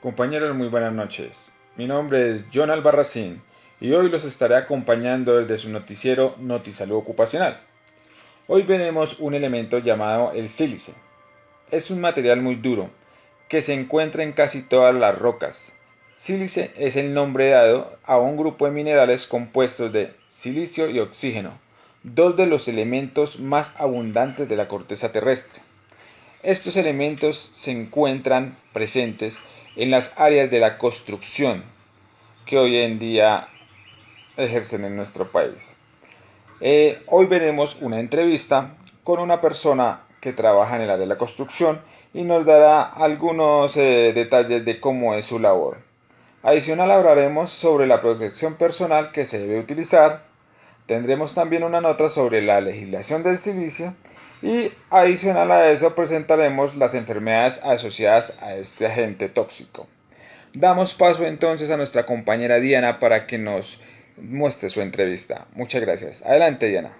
Compañeros, muy buenas noches. Mi nombre es John Albarracín y hoy los estaré acompañando desde su noticiero Notisalud Ocupacional. Hoy veremos un elemento llamado el sílice. Es un material muy duro que se encuentra en casi todas las rocas. Sílice es el nombre dado a un grupo de minerales compuestos de silicio y oxígeno, dos de los elementos más abundantes de la corteza terrestre. Estos elementos se encuentran presentes en las áreas de la construcción que hoy en día ejercen en nuestro país. Hoy veremos una entrevista con una persona que trabaja en el área de la construcción y nos dará algunos detalles de cómo es su labor. Adicional hablaremos sobre la protección personal que se debe utilizar. Tendremos también una nota sobre la legislación del silicio y adicional a eso presentaremos las enfermedades asociadas a este agente tóxico. Damos paso entonces a nuestra compañera Diana para que nos muestre su entrevista. Muchas gracias. Adelante, Diana.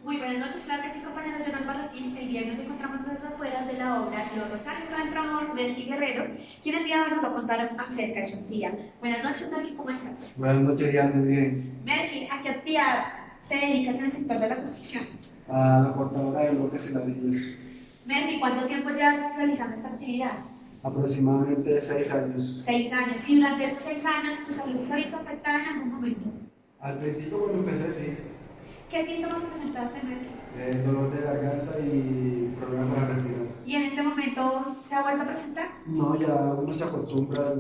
Muy buenas noches, claro que sí, compañero Jonathan Barracín. El día de hoy nos encontramos a las afueras de la obra Los Rosarios con el trabajador Melqui Guerrero, quien el día de hoy nos va a contar acerca de su actividad. Buenas noches, Melqui, ¿cómo estás? Buenas noches, Diana, muy bien. Melqui, ¿a qué actividad te dedicas en el sector de la construcción? A la cortadora de bloques y ladrillos. Melqui, ¿cuánto tiempo llevas realizando esta actividad? Aproximadamente 6 años. 6 años. ¿Y durante esos 6 años tu salud se ha visto afectada en algún momento? Al principio cuando empecé sí, ¿Qué síntomas presentaste, Melqui? dolor de garganta y problemas para respirar. ¿Y en este momento se ha vuelto a presentar No, ya uno se acostumbra.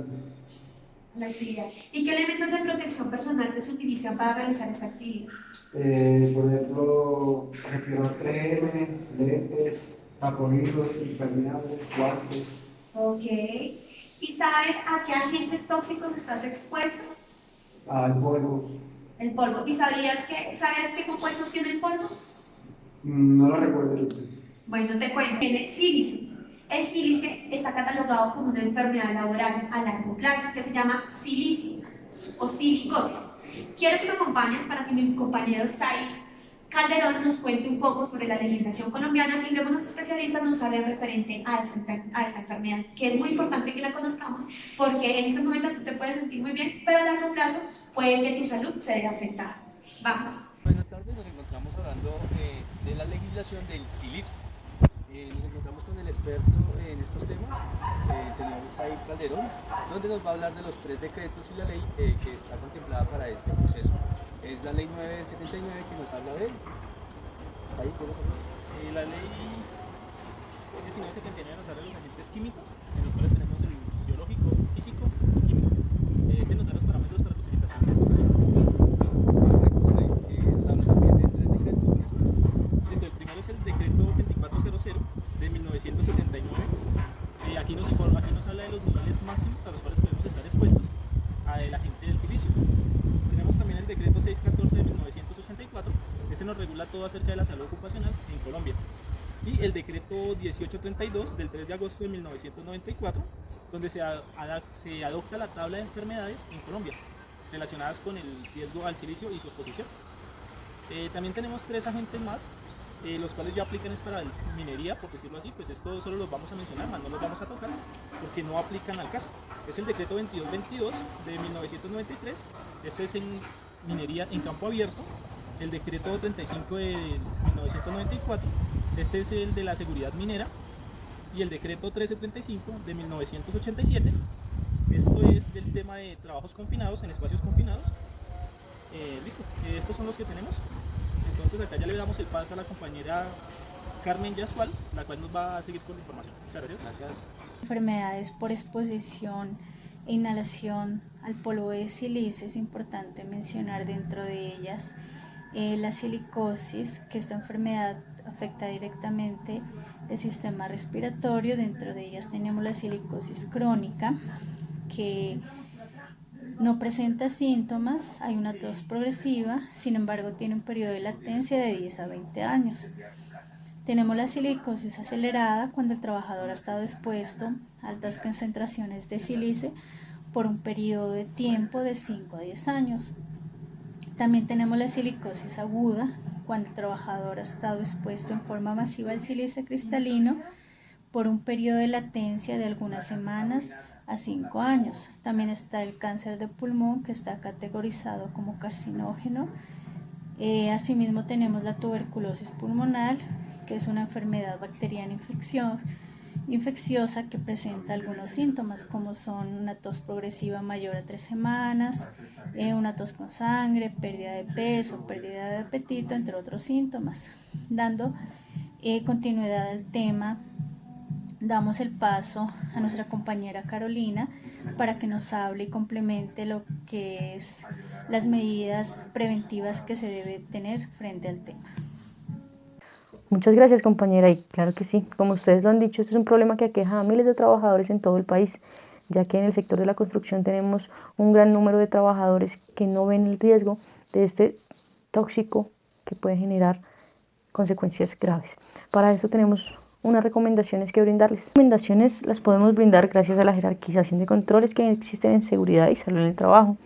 la actividad? ¿Y qué elementos de protección personal se utilizan para realizar esta actividad? Por ejemplo, respirador 3M, lentes, taponígenos, impermeables, guantes. Ok. ¿Y sabes a qué agentes tóxicos estás expuesto? Al polvo. El polvo. ¿Y sabes qué compuestos tiene el polvo? No lo recuerdo ahorita. Bueno, te cuento. Tiene sílice. El sílice está catalogado como una enfermedad laboral a largo plazo que se llama silicio o silicosis. Quiero que me acompañes para que mi compañero Said Calderón nos cuente un poco sobre la legislación colombiana y luego los especialistas nos hablen referente a esta enfermedad, que es muy importante que la conozcamos porque en este momento tú te puedes sentir muy bien, pero a largo plazo puede que tu salud se vea afectada. Vamos. Buenas tardes, nos encontramos hablando de la legislación del silicio. Nos encontramos con el experto en estos temas, el señor Said Calderón, donde nos va a hablar de los 3 decretos y la ley que está contemplada para este proceso. Es la ley 9 del 79 que nos habla de él. Said, ¿quieres hablar? La ley 1979 nos habla de los agentes químicos, en los cuales tenemos el biológico, físico y químico. Este nos da los parámetros para la utilización de estos agentes. Correcto, nos habla también de 3 decretos, ¿cuáles son? Listo, el primero es el decreto 2400 de 1979. Aquí nos habla de los niveles máximos a los cuales podemos estar expuestos al agente del silicio. Tenemos también el decreto 614 de 1984. Este nos regula todo acerca de la salud ocupacional en Colombia. Y el decreto 1832 del 3 de agosto de 1994, donde se adopta la tabla de enfermedades en Colombia relacionadas con el riesgo al silicio y su exposición. También tenemos 3 agentes más, los cuales ya aplican es para minería, por decirlo así. Pues esto solo los vamos a mencionar, más no los vamos a tocar porque no aplican al caso. Es el decreto 2222 de 1993, eso es en minería en campo abierto. El decreto 35 de 1994, este es el de la seguridad minera. Y el decreto 375 de 1987, esto es del tema de trabajos confinados en espacios confinados. Listo, estos son los que tenemos. Entonces acá ya le damos el paso a la compañera Carmen Yascual, la cual nos va a seguir con la información. Muchas gracias. Gracias. Enfermedades por exposición e inhalación al polvo de sílice. Es importante mencionar dentro de ellas la silicosis, que esta enfermedad afecta directamente el sistema respiratorio. Dentro de ellas tenemos la silicosis crónica, que no presenta síntomas, hay una tos progresiva, sin embargo tiene un periodo de latencia de 10 a 20 años. Tenemos la silicosis acelerada, cuando el trabajador ha estado expuesto a altas concentraciones de sílice por un periodo de tiempo de 5 a 10 años. También tenemos la silicosis aguda, cuando el trabajador ha estado expuesto en forma masiva al sílice cristalino por un periodo de latencia de algunas semanas a 5 años. También está el cáncer de pulmón, que está categorizado como carcinógeno. Asimismo tenemos la tuberculosis pulmonar, que es una enfermedad bacteriana infecciosa que presenta algunos síntomas como son una tos progresiva mayor a 3 semanas, una tos con sangre, pérdida de peso, pérdida de apetito, entre otros síntomas. Dando continuidad al tema, damos el paso a nuestra compañera Carolina para que nos hable y complemente lo que es las medidas preventivas que se debe tener frente al tema. Muchas gracias, compañera, y claro que sí, como ustedes lo han dicho, este es un problema que aqueja a miles de trabajadores en todo el país, ya que en el sector de la construcción tenemos un gran número de trabajadores que no ven el riesgo de este tóxico que puede generar consecuencias graves. Para eso tenemos unas recomendaciones que brindarles. Las recomendaciones las podemos brindar gracias a la jerarquización de controles que existen en seguridad y salud en el trabajo.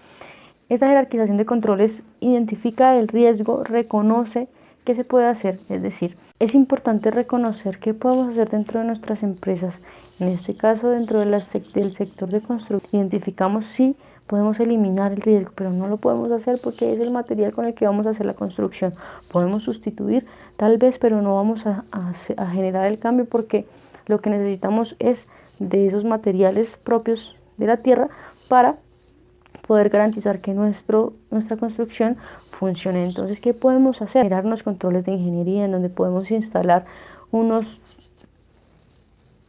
Esta jerarquización de controles identifica el riesgo, reconoce qué se puede hacer, es decir, es importante reconocer qué podemos hacer dentro de nuestras empresas. En este caso, dentro del sector de construcción, identificamos si podemos eliminar el riesgo, pero no lo podemos hacer porque es el material con el que vamos a hacer la construcción. Podemos sustituir tal vez, pero no vamos a generar el cambio porque lo que necesitamos es de esos materiales propios de la tierra para poder garantizar que nuestra construcción funcione. Entonces, ¿qué podemos hacer? Generar unos controles de ingeniería en donde podemos instalar unos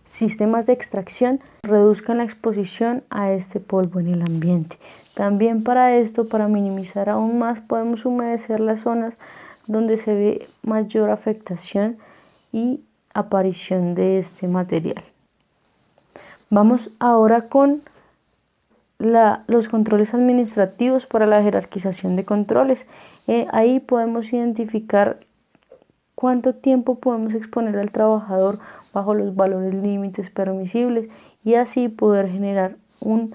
sistemas de extracción que reduzcan la exposición a este polvo en el ambiente. También para esto, para minimizar aún más, podemos humedecer las zonas donde se ve mayor afectación y aparición de este material. Vamos ahora con los controles administrativos para la jerarquización de controles. Ahí podemos identificar cuánto tiempo podemos exponer al trabajador bajo los valores límites permisibles y así poder generar un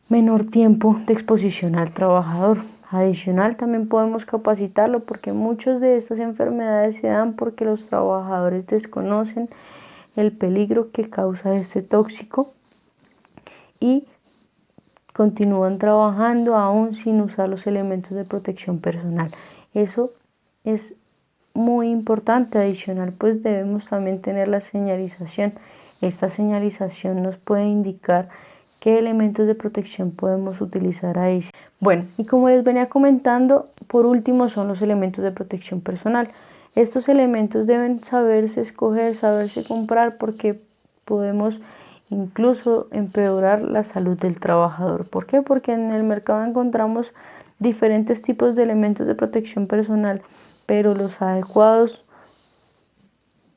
menor tiempo de exposición al trabajador. Adicional, también podemos capacitarlo porque muchas de estas enfermedades se dan porque los trabajadores desconocen el peligro que causa este tóxico y continúan trabajando aún sin usar los elementos de protección personal. Eso es muy importante. Adicional, pues debemos también tener la señalización. Esta señalización nos puede indicar qué elementos de protección podemos utilizar ahí. Bueno, y como les venía comentando, por último son los elementos de protección personal. Estos elementos deben saberse escoger, saberse comprar porque podemos incluso empeorar la salud del trabajador. ¿Por qué? Porque en el mercado encontramos diferentes tipos de elementos de protección personal, pero los adecuados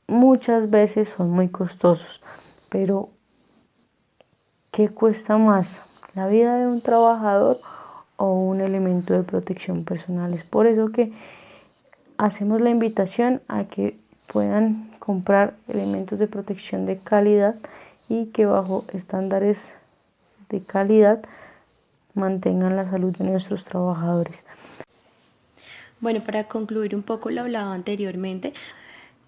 muchas veces son muy costosos. Pero, ¿qué cuesta más? ¿La vida de un trabajador o un elemento de protección personal? Es por eso que hacemos la invitación a que puedan comprar elementos de protección de calidad y que bajo estándares de calidad mantengan la salud de nuestros trabajadores. Bueno, para concluir un poco lo hablado anteriormente,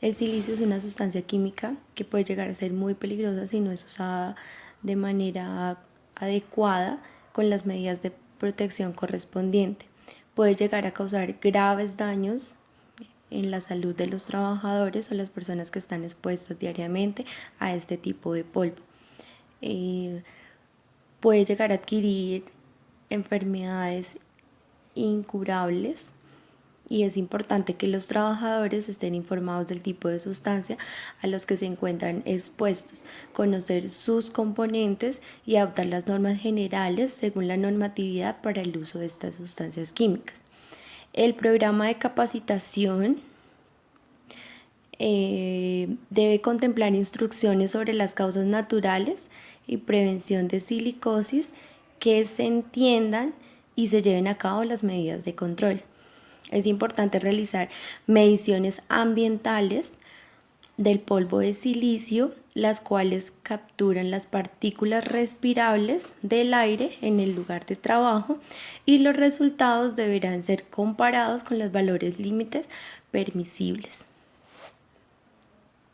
el silicio es una sustancia química que puede llegar a ser muy peligrosa si no es usada de manera adecuada con las medidas de protección correspondiente. Puede llegar a causar graves daños en la salud de los trabajadores o las personas que están expuestas diariamente a este tipo de polvo. Puede llegar a adquirir enfermedades incurables y es importante que los trabajadores estén informados del tipo de sustancia a los que se encuentran expuestos, conocer sus componentes y adoptar las normas generales según la normatividad para el uso de estas sustancias químicas. El programa de capacitación debe contemplar instrucciones sobre las causas naturales y prevención de silicosis, que se entiendan y se lleven a cabo las medidas de control. Es importante realizar mediciones ambientales del polvo de silicio, las cuales capturan las partículas respirables del aire en el lugar de trabajo, y los resultados deberán ser comparados con los valores límites permisibles.